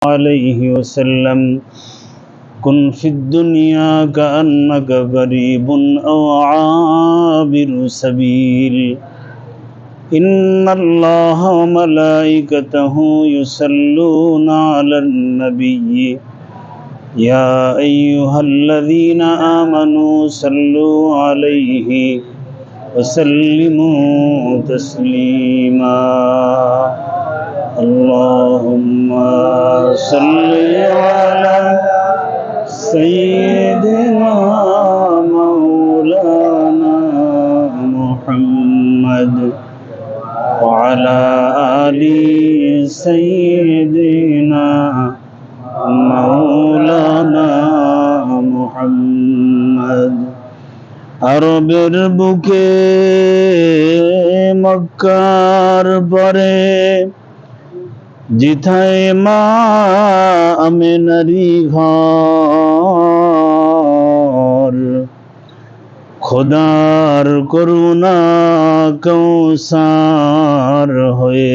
عليه وسلم كن في الدنيا كأنك غريب أو عابر سبيل إن الله وملائكته يصلون على النبي يا أيها الذين آمنوا صلوا عليه وسلموا تسليما اللهم صل على سيدنا مولانا محمد وعلى آل سيدنا مولانا محمد আরবের বুকে মক্কার পরে জিথায় মা আমেনারি ঘর খোদার করুণা কৌসার হয়ে